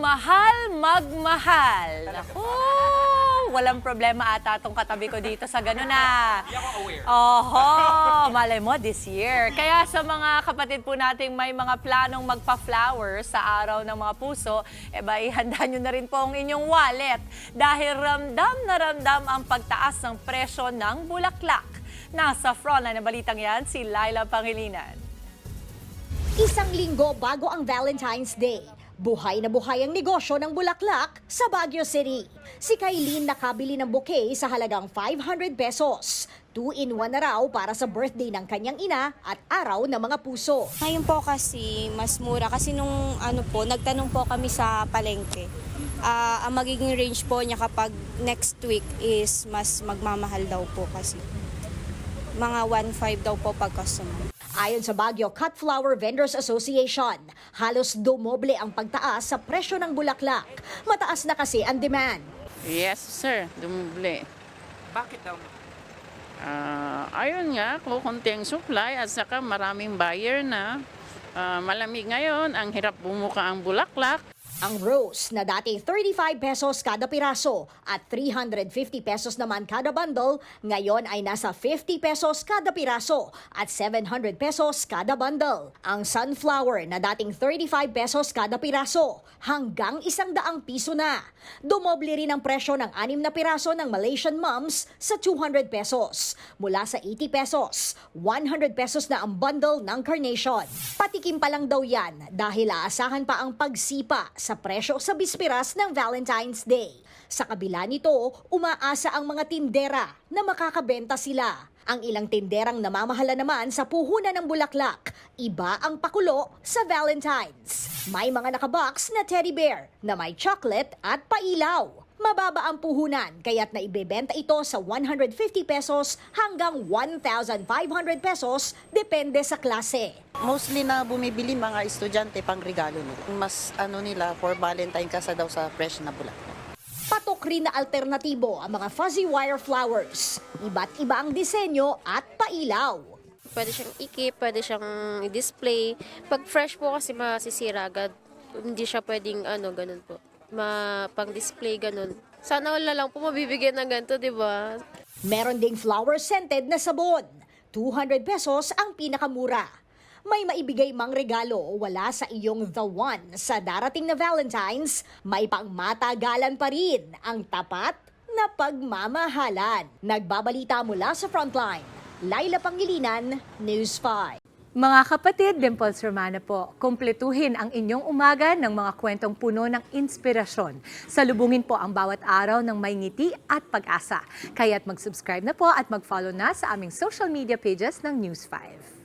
mahal magmahal. Naku, walang problema ata itong katabi ko dito sa gano'n na. Hindi ako aware. Oho, malay mo this year. Kaya sa mga kapatid po nating may mga planong magpa-flowers sa araw ng mga puso, ihanda nyo na rin po ang inyong wallet dahil ramdam na ramdam ang pagtaas ng presyo ng bulaklak. Nasa frontline ng balitang yan, si Laila Pangilinan. Isang linggo bago ang Valentine's Day, buhay na buhay ang negosyo ng bulaklak sa Baguio City. Si Kailin nakabili ng bouquet sa halagang 500 pesos. 2-in-1 na raw para sa birthday ng kanyang ina at araw ng mga puso. Ngayon po kasi mas mura kasi nung nagtanong po kami sa palengke. Ang magiging range po niya kapag next week is mas magmamahal daw po kasi. Mga 1.5 daw po pag customer. Ayon sa Baguio Cut Flower Vendors Association, halos dumoble ang pagtaas sa presyo ng bulaklak. Mataas na kasi ang demand. Yes, sir. Dumble. Bakit daw? Ayun nga, kukunti ang supply at saka maraming buyer na. Malamig ngayon, ang hirap bumuka ang bulaklak. Ang rose na dati 35 pesos kada piraso at 350 pesos naman kada bundle, ngayon ay nasa 50 pesos kada piraso at 700 pesos kada bundle. Ang sunflower na dating 35 pesos kada piraso hanggang 100 piso na. Dumoble rin ang presyo ng 6 na piraso ng Malaysian mums sa 200 pesos. Mula sa 80 pesos, 100 pesos na ang bundle ng carnation. Patikim pa lang daw yan dahil aasahan pa ang pagsipa sa presyo sa bispiras ng Valentine's Day. Sa kabila nito, umaasa ang mga tindera na makakabenta sila. Ang ilang tinderang namamahala naman sa puhunan ng bulaklak, iba ang pakulo sa Valentine's. May mga nakabox na teddy bear na may chocolate at pailaw. Mababa ang puhunan kaya't naibebenta ito sa 150 pesos hanggang 1,500 pesos depende sa klase. Mostly na bumibili mga estudyante pang regalo nila. Mas nila for Valentine kasi daw sa fresh na bulaklak. Patok rin na alternatibo ang mga fuzzy wire flowers. Iba't iba ang disenyo at pailaw. Pwede siyang ikip, pwede siyang i-display. Pag fresh po kasi masisira agad. Hindi siya pwedeng ganun po. Pang-display ganun. Sana wala lang po mabibigyan ng ganito, di ba? Meron ding flower scented na sabon. 200 pesos ang pinakamura. May maibigay mang regalo o wala sa iyong the one sa darating na Valentine's, may pangmatagalan pa rin ang tapat na pagmamahalan. Nagbabalita mula sa Frontline, Laila Pangilinan, News 5. Mga kapatid, Dimples Romana po, kumpletuhin ang inyong umaga ng mga kwentong puno ng inspirasyon. Salubungin po ang bawat araw ng may ngiti at pag-asa. Kaya't mag-subscribe na po at mag-follow na sa aming social media pages ng News 5.